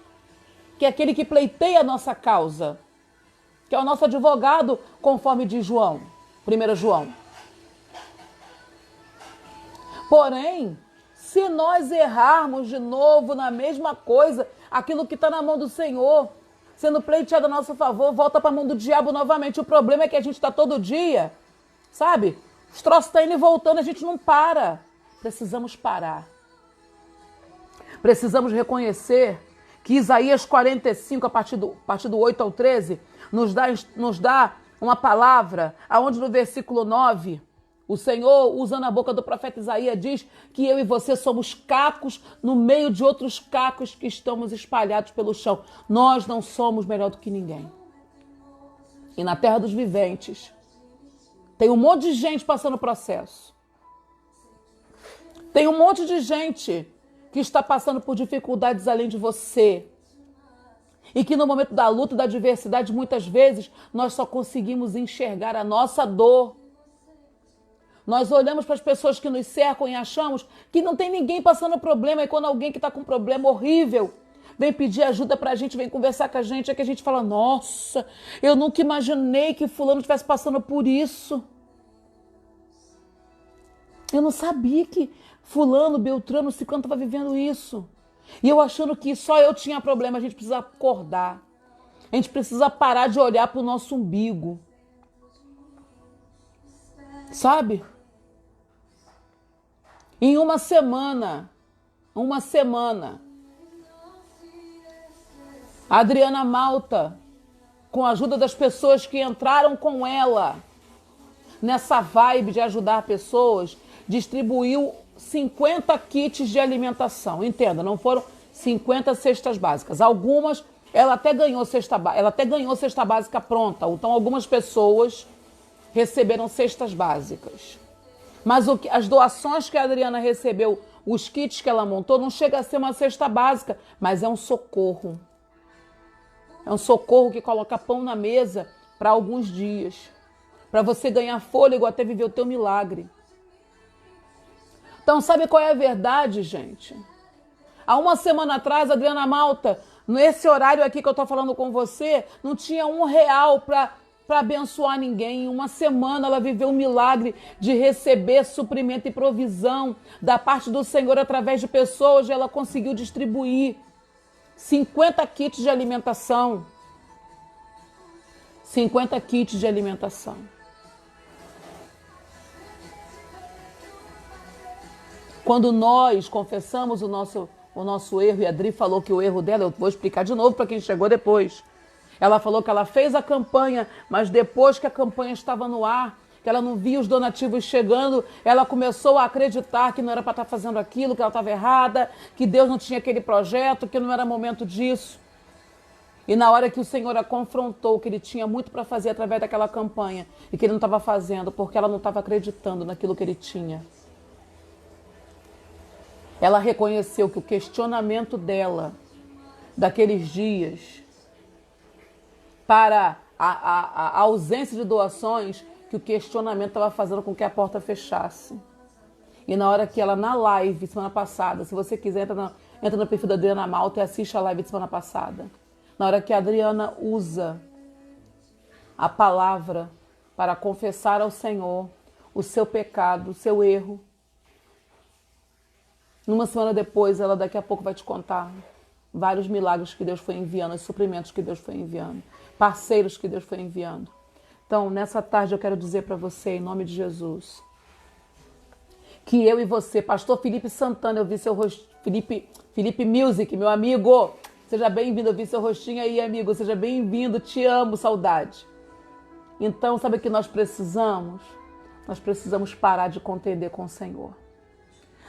Speaker 1: que é aquele que pleiteia a nossa causa, que é o nosso advogado, conforme diz João, 1 João. Porém, se nós errarmos de novo na mesma coisa, aquilo que está na mão do Senhor, sendo pleiteado a nosso favor, volta para a mão do diabo novamente. O problema é que a gente está todo dia, sabe? Os troços estão indo e voltando, a gente não para. Precisamos parar. Precisamos reconhecer que Isaías 45, a partir do 8 ao 13, nos dá uma palavra, aonde no versículo 9, o Senhor, usando a boca do profeta Isaías, diz que eu e você somos cacos no meio de outros cacos que estamos espalhados pelo chão. Nós não somos melhor do que ninguém. E na terra dos viventes, tem um monte de gente passando o processo. Tem um monte de gente que está passando por dificuldades além de você. E que no momento da luta, da adversidade, muitas vezes, nós só conseguimos enxergar a nossa dor. Nós olhamos para as pessoas que nos cercam e achamos que não tem ninguém passando problema. E quando alguém que está com um problema horrível vem pedir ajuda para a gente, vem conversar com a gente, é que a gente fala, nossa, eu nunca imaginei que fulano estivesse passando por isso. Eu não sabia que fulano, beltrano, ciclano estava vivendo isso. E eu achando que só eu tinha problema. A gente precisa acordar. A gente precisa parar de olhar para o nosso umbigo. Sabe? Em uma semana, a Adriana Malta, com a ajuda das pessoas que entraram com ela nessa vibe de ajudar pessoas, distribuiu 50 kits de alimentação. Entenda, não foram 50 cestas básicas. Algumas, ela até ganhou cesta básica pronta. Então, algumas pessoas receberam cestas básicas. Mas as doações que a Adriana recebeu, os kits que ela montou, não chega a ser uma cesta básica, mas é um socorro. É um socorro que coloca pão na mesa para alguns dias. Para você ganhar fôlego até viver o teu milagre. Então, sabe qual é a verdade, gente? Há uma semana atrás, a Adriana Malta, nesse horário aqui que eu estou falando com você, não tinha R$1 para abençoar ninguém. Em uma semana ela viveu um milagre de receber suprimento e provisão da parte do Senhor através de pessoas. E ela conseguiu distribuir 50 kits de alimentação. 50 kits de alimentação. Quando nós confessamos o o nosso erro, e a Adri falou que o erro dela, eu vou explicar de novo para quem chegou depois. Ela falou que ela fez a campanha, mas depois que a campanha estava no ar, que ela não via os donativos chegando, ela começou a acreditar que não era para estar fazendo aquilo, que ela estava errada, que Deus não tinha aquele projeto, que não era momento disso. E na hora que o Senhor a confrontou, que ele tinha muito para fazer através daquela campanha, e que ele não estava fazendo, porque ela não estava acreditando naquilo que ele tinha. Ela reconheceu que o questionamento dela, daqueles dias, para a ausência de doações, que o questionamento estava fazendo com que a porta fechasse. E na hora que ela, na live, semana passada, se você quiser, entra no perfil da Adriana Malta e assiste a live de semana passada. Na hora que a Adriana usa a palavra para confessar ao Senhor o seu pecado, o seu erro, numa semana depois, ela daqui a pouco vai te contar vários milagres que Deus foi enviando, os suprimentos que Deus foi enviando, parceiros que Deus foi enviando. Então, nessa tarde eu quero dizer para você, em nome de Jesus, que eu e você, pastor Felipe Santana, eu vi seu rosto, Felipe Music, meu amigo, seja bem-vindo, eu vi seu rostinho aí, amigo, seja bem-vindo, te amo, saudade. Então, sabe o que nós precisamos? Nós precisamos parar de contender com o Senhor.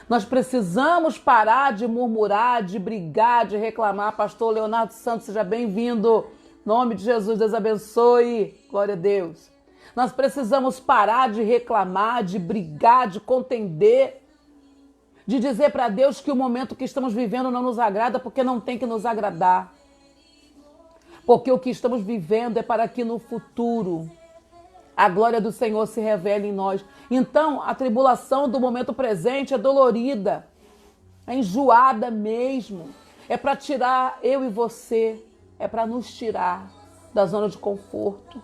Speaker 1: Nós precisamos parar de murmurar, de brigar, de reclamar. Pastor Leonardo Santos, seja bem-vindo. Em nome de Jesus, Deus abençoe. Glória a Deus. Nós precisamos parar de reclamar, de brigar, de contender, de dizer para Deus que o momento que estamos vivendo não nos agrada, porque não tem que nos agradar. Porque o que estamos vivendo é para que no futuro a glória do Senhor se revele em nós. Então, a tribulação do momento presente é dolorida, é enjoada mesmo. É para tirar eu e você, é para nos tirar da zona de conforto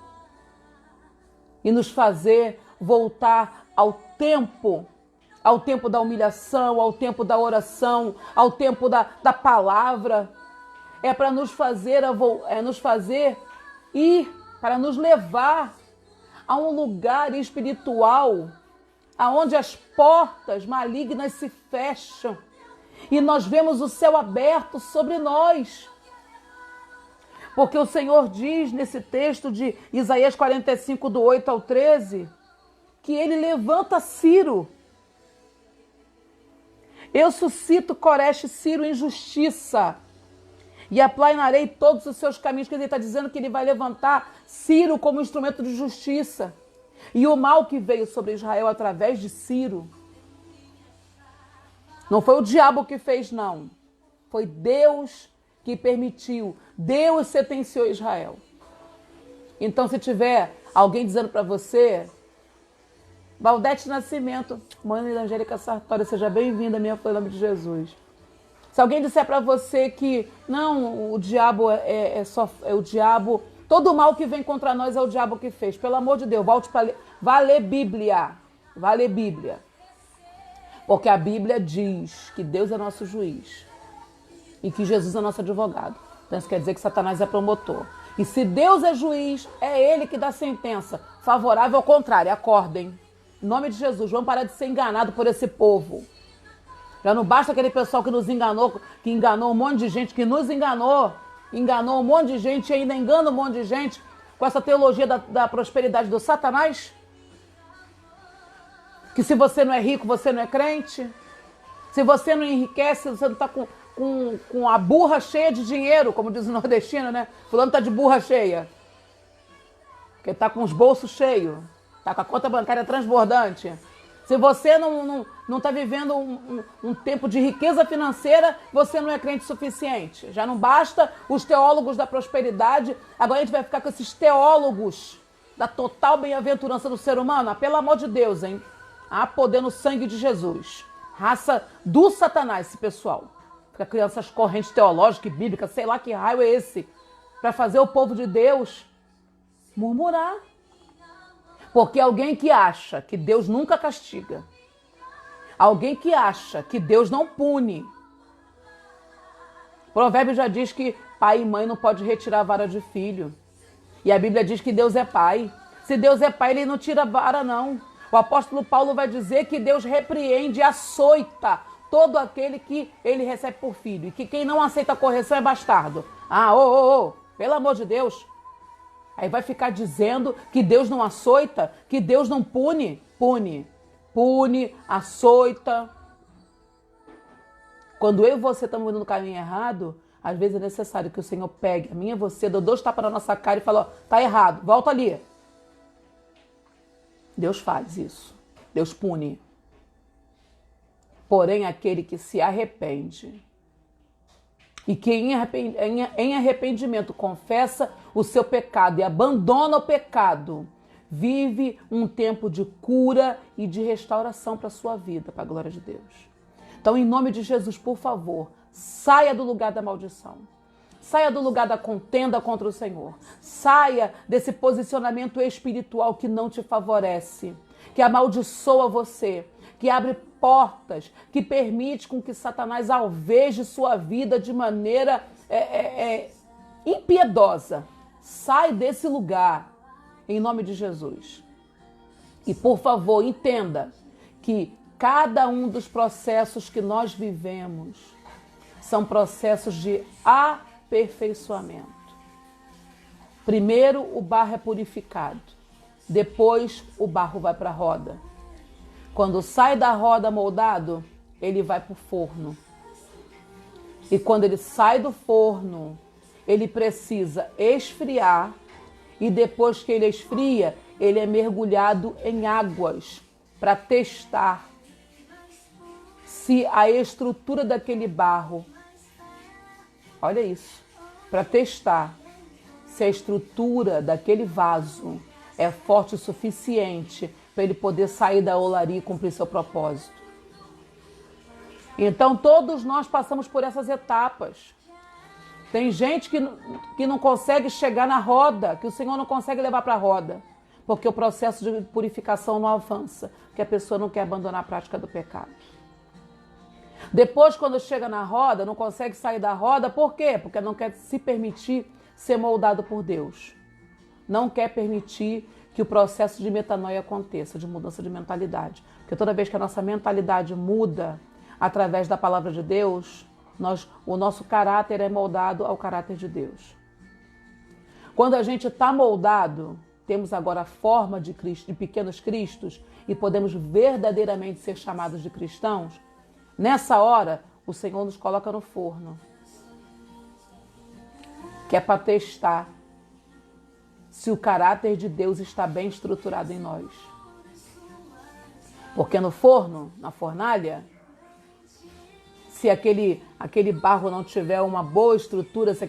Speaker 1: e nos fazer voltar ao tempo da humilhação, ao tempo da oração, ao tempo da palavra. É para nos fazer ir, para nos levar a um lugar espiritual aonde as portas malignas se fecham e nós vemos o céu aberto sobre nós. Porque o Senhor diz nesse texto de Isaías 45, do 8 ao 13, que ele levanta Ciro. Eu suscito Corexe Ciro em justiça e aplanarei todos os seus caminhos. Que ele está dizendo que ele vai levantar Ciro como instrumento de justiça. E o mal que veio sobre Israel através de Ciro, não foi o diabo que fez, não. Foi Deus que permitiu. Deus sentenciou Israel. Então, se tiver alguém dizendo para você, Valdete Nascimento, mãe da Angélica Sartori, seja bem-vinda, minha filha, em nome de Jesus. Se alguém disser para você que não, o diabo é o diabo, todo o mal que vem contra nós é o diabo que fez. Pelo amor de Deus, volte para vá ler Bíblia. Vá ler Bíblia. Porque a Bíblia diz que Deus é nosso juiz e que Jesus é nosso advogado. Então isso quer dizer que Satanás é promotor. E se Deus é juiz, é ele que dá sentença favorável ao contrário. Acordem. Em nome de Jesus, vamos parar de ser enganado por esse povo. Já não basta aquele pessoal que nos enganou, que enganou um monte de gente, que nos enganou um monte de gente e ainda engana um monte de gente com essa teologia da prosperidade do Satanás. Que se você não é rico, você não é crente. Se você não enriquece, você não está com a burra cheia de dinheiro, como diz o nordestino, né? Fulano está de burra cheia. Porque está com os bolsos cheios. Está com a conta bancária transbordante. Se você não está vivendo um tempo de riqueza financeira, você não é crente suficiente. Já não basta os teólogos da prosperidade, agora a gente vai ficar com esses teólogos da total bem-aventurança do ser humano. Ah, pelo amor de Deus, hein? Há poder no sangue de Jesus. Raça do Satanás, esse pessoal. Fica criando essas correntes teológicas e bíblicas, sei lá que raio é esse, para fazer o povo de Deus murmurar. Porque alguém que acha que Deus nunca castiga, alguém que acha que Deus não pune. O provérbio já diz que pai e mãe não pode retirar a vara de filho. E a Bíblia diz que Deus é pai. Se Deus é pai, ele não tira a vara, não. O apóstolo Paulo vai dizer que Deus repreende e açoita todo aquele que ele recebe por filho. E que quem não aceita a correção é bastardo. Pelo amor de Deus. Aí vai ficar dizendo que Deus não açoita, que Deus não pune. Pune, açoita. Quando eu e você estamos indo no caminho errado, às vezes é necessário que o Senhor pegue a minha e você, dê 2 tapas na nossa cara e fale, ó, tá errado, volta ali. Deus faz isso. Deus pune. Porém, aquele que se arrepende e que em arrependimento confessa o seu pecado e abandona o pecado, vive um tempo de cura e de restauração para a sua vida, para a glória de Deus. Então, em nome de Jesus, por favor, saia do lugar da maldição. Saia do lugar da contenda contra o Senhor. Saia desse posicionamento espiritual que não te favorece, que amaldiçoa você, que abre portas, que permite com que Satanás alveje sua vida de maneira impiedosa. Sai desse lugar, em nome de Jesus. E, por favor, entenda que cada um dos processos que nós vivemos são processos de aperfeiçoamento. Primeiro, o barro é purificado. Depois, o barro vai para a roda. Quando sai da roda moldado, ele vai para o forno. E quando ele sai do forno, ele precisa esfriar. E depois que ele esfria, ele é mergulhado em águas para testar se a estrutura daquele barro, olha isso, para testar se a estrutura daquele vaso é forte o suficiente para ele poder sair da olaria e cumprir seu propósito. Então todos nós passamos por essas etapas. Tem gente que não consegue chegar na roda, que o Senhor não consegue levar para a roda, porque o processo de purificação não avança, porque a pessoa não quer abandonar a prática do pecado. Depois, quando chega na roda, não consegue sair da roda, por quê? Porque não quer se permitir ser moldado por Deus. Não quer permitir que o processo de metanoia aconteça, de mudança de mentalidade. Porque toda vez que a nossa mentalidade muda através da palavra de Deus, o nosso caráter é moldado ao caráter de Deus. Quando a gente está moldado, temos agora a forma de Cristo, de pequenos cristos, e podemos verdadeiramente ser chamados de cristãos. Nessa hora, o Senhor nos coloca no forno, que é para testar se o caráter de Deus está bem estruturado em nós. Porque no forno, na fornalha, se aquele barro não tiver uma boa estrutura, se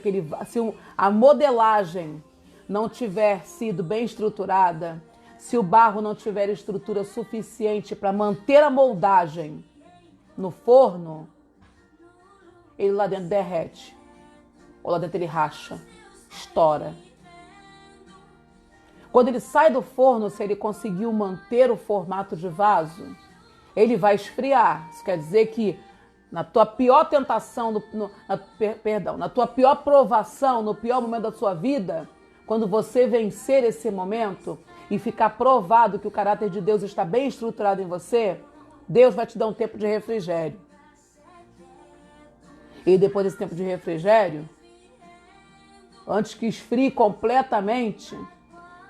Speaker 1: a modelagem não tiver sido bem estruturada, se o barro não tiver estrutura suficiente para manter a moldagem no forno, ele lá dentro derrete, ou lá dentro ele racha, estoura. Quando ele sai do forno, se ele conseguiu manter o formato de vaso, ele vai esfriar. Isso quer dizer que na tua pior tentação, na tua pior provação, no pior momento da sua vida, quando você vencer esse momento e ficar provado que o caráter de Deus está bem estruturado em você, Deus vai te dar um tempo de refrigério. E depois desse tempo de refrigério, antes que esfrie completamente,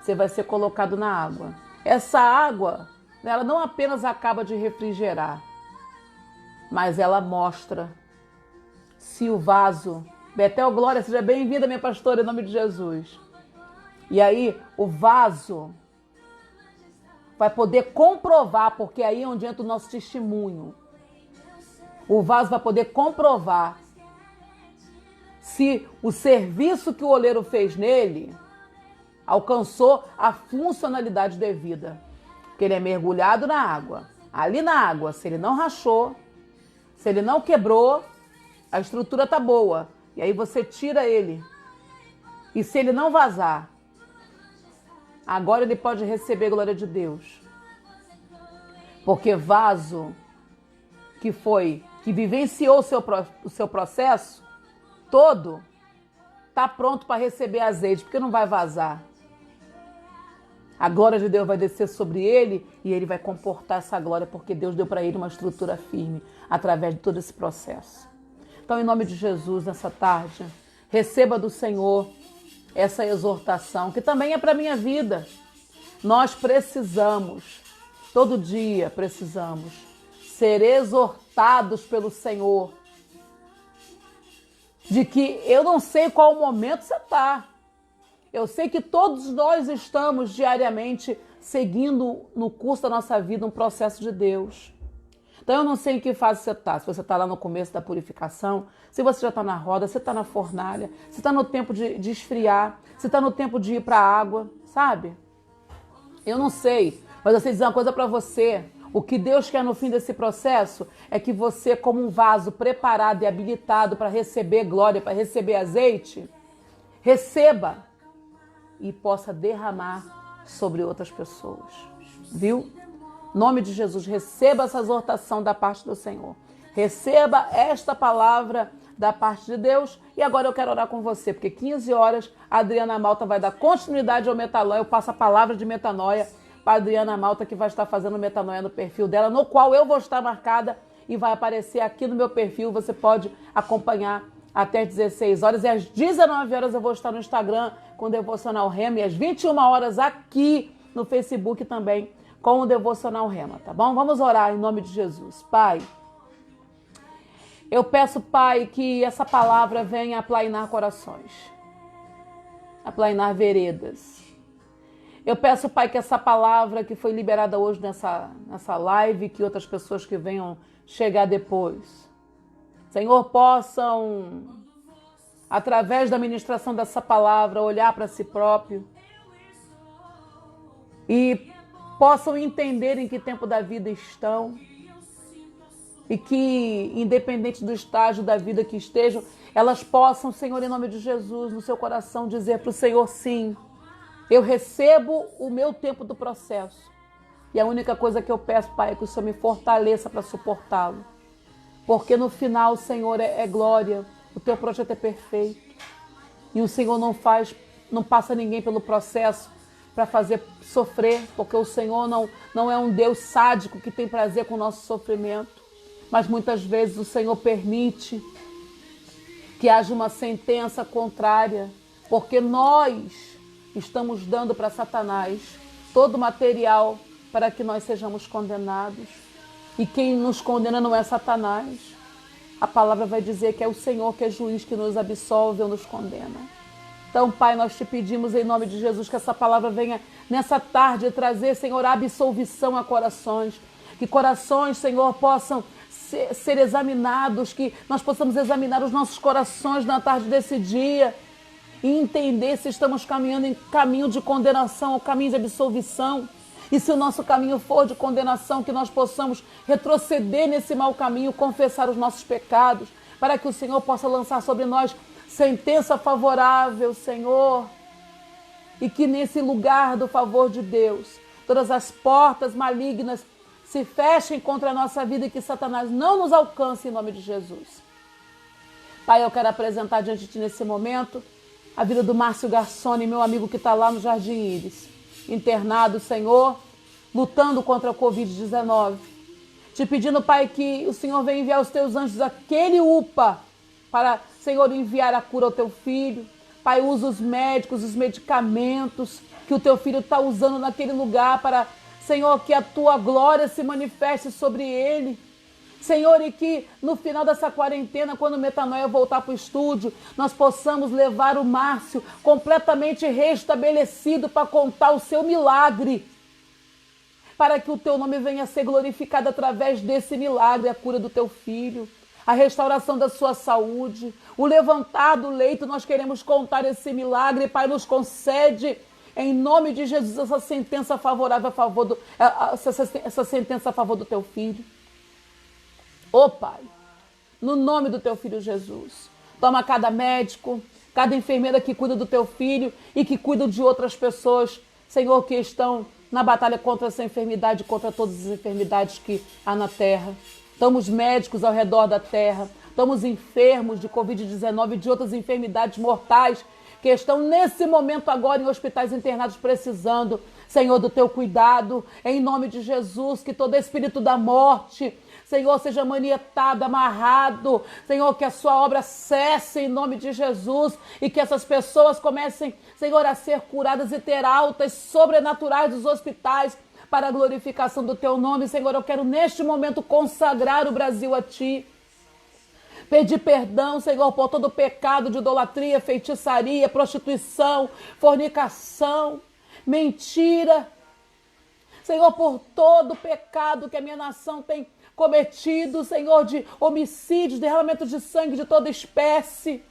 Speaker 1: você vai ser colocado na água. Essa água, ela não apenas acaba de refrigerar, mas ela mostra se o vaso... Betel Glória, seja bem-vinda, minha pastora, em nome de Jesus. E aí, o vaso vai poder comprovar, porque aí é onde entra o nosso testemunho. O vaso vai poder comprovar se o serviço que o oleiro fez nele alcançou a funcionalidade devida. Porque ele é mergulhado na água. Ali na água, se ele não rachou, se ele não quebrou, a estrutura tá boa. E aí você tira ele. E se ele não vazar, agora ele pode receber a glória de Deus. Porque vaso que vivenciou o seu processo todo, está pronto para receber azeite, porque não vai vazar. A glória de Deus vai descer sobre ele e ele vai comportar essa glória porque Deus deu para ele uma estrutura firme através de todo esse processo. Então, em nome de Jesus, nessa tarde, receba do Senhor essa exortação, que também é para a minha vida. Nós precisamos, todo dia precisamos, ser exortados pelo Senhor. De que eu não sei qual momento você está. Eu sei que todos nós estamos diariamente seguindo no curso da nossa vida um processo de Deus. Então eu não sei em que fase você está. Se você está lá no começo da purificação, se você já está na roda, se está na fornalha, se está no tempo de esfriar, se está no tempo de ir para a água, sabe? Eu não sei, mas eu sei dizer uma coisa para você. O que Deus quer no fim desse processo é que você, como um vaso preparado e habilitado para receber glória, para receber azeite, receba e possa derramar sobre outras pessoas. Viu? Em nome de Jesus, receba essa exortação da parte do Senhor. Receba esta palavra da parte de Deus. E agora eu quero orar com você, porque 15 horas a Adriana Malta vai dar continuidade ao Metanoia. Eu passo a palavra de metanoia para a Adriana Malta, que vai estar fazendo metanoia no perfil dela, no qual eu vou estar marcada e vai aparecer aqui no meu perfil. Você pode acompanhar até às 16 horas. E às 19 horas eu vou estar no Instagram com o Devocional Rema. E às 21 horas aqui no Facebook também com o Devocional Rema, tá bom? Vamos orar em nome de Jesus. Pai, eu peço, Pai, que essa palavra venha aplainar corações, aplainar veredas. Eu peço, Pai, que essa palavra que foi liberada hoje nessa live, que outras pessoas que venham chegar depois, Senhor, possam, através da ministração dessa palavra, olhar para si próprio e possam entender em que tempo da vida estão e que, independente do estágio da vida que estejam, elas possam, Senhor, em nome de Jesus, no seu coração, dizer para o Senhor, sim, eu recebo o meu tempo do processo. E a única coisa que eu peço, Pai, é que o Senhor me fortaleça para suportá-lo. Porque no final, Senhor, é glória. O teu projeto é perfeito. E o Senhor não passa ninguém pelo processo para fazer sofrer. Porque o Senhor não é um Deus sádico que tem prazer com o nosso sofrimento. Mas muitas vezes o Senhor permite que haja uma sentença contrária. Porque nós estamos dando para Satanás todo o material para que nós sejamos condenados. E quem nos condena não é Satanás. A palavra vai dizer que é o Senhor que é juiz, que nos absolve ou nos condena. Então, Pai, nós te pedimos em nome de Jesus que essa palavra venha nessa tarde trazer, Senhor, absolvição a corações. Que corações, Senhor, possam ser examinados, que nós possamos examinar os nossos corações na tarde desse dia e entender se estamos caminhando em caminho de condenação ou caminho de absolvição. E se o nosso caminho for de condenação, que nós possamos retroceder nesse mau caminho, confessar os nossos pecados, para que o Senhor possa lançar sobre nós sentença favorável, Senhor. E que nesse lugar do favor de Deus, todas as portas malignas se fechem contra a nossa vida e que Satanás não nos alcance em nome de Jesus. Pai, eu quero apresentar diante de Ti nesse momento a vida do Márcio Garçoni, meu amigo que está lá no Jardim Íris, internado, Senhor, lutando contra a Covid-19. Te pedindo, Pai, que o Senhor venha enviar os Teus anjos aquele UPA para, Senhor, enviar a cura ao Teu filho. Pai, usa os médicos, os medicamentos que o Teu filho está usando naquele lugar para, Senhor, que a Tua glória se manifeste sobre ele. Senhor, e que no final dessa quarentena, quando o Metanoia voltar para o estúdio, nós possamos levar o Márcio completamente restabelecido para contar o seu milagre, para que o teu nome venha a ser glorificado através desse milagre, a cura do teu filho, a restauração da sua saúde, o levantar do leito. Nós queremos contar esse milagre. Pai, nos concede, em nome de Jesus, essa sentença favorável a favor essa sentença a favor do teu filho. Ô Pai, no nome do teu filho Jesus, toma cada médico, cada enfermeira que cuida do teu filho e que cuida de outras pessoas, Senhor, que estão na batalha contra essa enfermidade, contra todas as enfermidades que há na terra. Toma os médicos ao redor da terra, toma os enfermos de Covid-19 e de outras enfermidades mortais que estão nesse momento agora em hospitais internados precisando, Senhor, do teu cuidado, em nome de Jesus, que todo espírito da morte, Senhor, seja manietado, amarrado, Senhor, que a sua obra cesse em nome de Jesus e que essas pessoas comecem, Senhor, a ser curadas e ter altas sobrenaturais dos hospitais para a glorificação do teu nome. Senhor, eu quero neste momento consagrar o Brasil a ti. Pedir perdão, Senhor, por todo o pecado de idolatria, feitiçaria, prostituição, fornicação, mentira. Senhor, por todo o pecado que a minha nação tem cometido, Senhor, de homicídios, derramamento de sangue de toda espécie.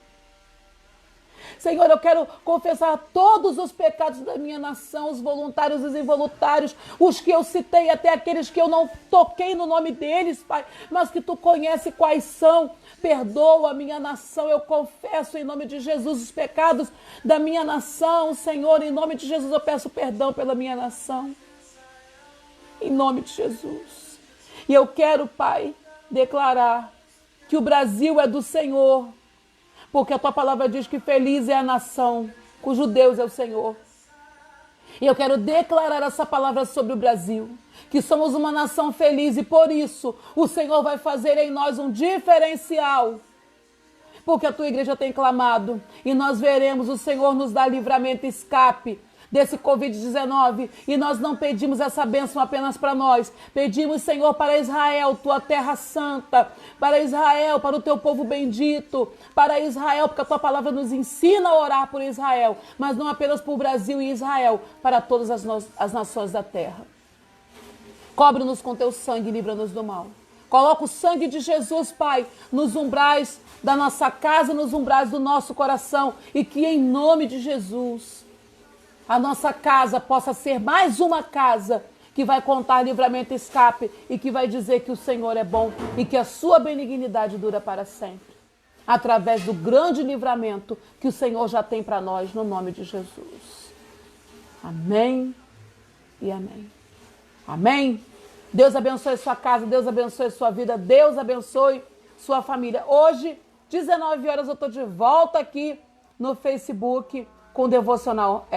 Speaker 1: Senhor, eu quero confessar todos os pecados da minha nação, os voluntários e os involuntários, os que eu citei, até aqueles que eu não toquei no nome deles, Pai, mas que Tu conhece quais são. Perdoa a minha nação, eu confesso em nome de Jesus os pecados da minha nação, Senhor, em nome de Jesus eu peço perdão pela minha nação, em nome de Jesus. E eu quero, Pai, declarar que o Brasil é do Senhor, porque a Tua palavra diz que feliz é a nação cujo Deus é o Senhor. E eu quero declarar essa palavra sobre o Brasil, que somos uma nação feliz e por isso o Senhor vai fazer em nós um diferencial. Porque a Tua igreja tem clamado e nós veremos o Senhor nos dar livramento e escape desse Covid-19 e nós não pedimos essa bênção apenas para nós, pedimos, Senhor, para Israel, Tua terra santa, para Israel, para o Teu povo bendito, para Israel, porque a Tua palavra nos ensina a orar por Israel, mas não apenas por Brasil e Israel, para todas as nações da terra. Cobre-nos com Teu sangue e livra-nos do mal. Coloca o sangue de Jesus, Pai, nos umbrais da nossa casa, nos umbrais do nosso coração e que em nome de Jesus a nossa casa possa ser mais uma casa que vai contar livramento e escape e que vai dizer que o Senhor é bom e que a sua benignidade dura para sempre. Através do grande livramento que o Senhor já tem para nós, no nome de Jesus. Amém e amém. Amém. Deus abençoe sua casa, Deus abençoe sua vida, Deus abençoe sua família. Hoje, 19 horas, eu estou de volta aqui no Facebook com o Devocional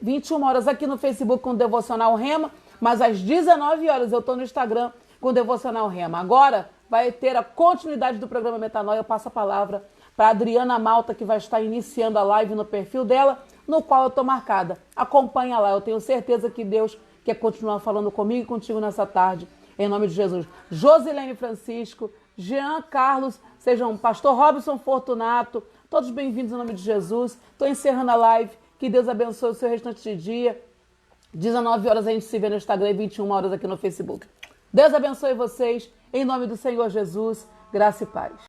Speaker 1: 21 horas aqui no Facebook com o Devocional Rema, mas às 19 horas eu estou no Instagram com o Devocional Rema. Agora vai ter a continuidade do programa Metanoia. Eu passo a palavra para a Adriana Malta, que vai estar iniciando a live no perfil dela, no qual eu estou marcada. Acompanha lá, eu tenho certeza que Deus quer continuar falando comigo e contigo nessa tarde, em nome de Jesus. Josilene Francisco, Jean Carlos, sejam Pastor Robson Fortunato, todos bem-vindos em nome de Jesus. Estou encerrando a live. Que Deus abençoe o seu restante de dia. 19 horas a gente se vê no Instagram e 21 horas aqui no Facebook. Deus abençoe vocês. Em nome do Senhor Jesus, graça e paz.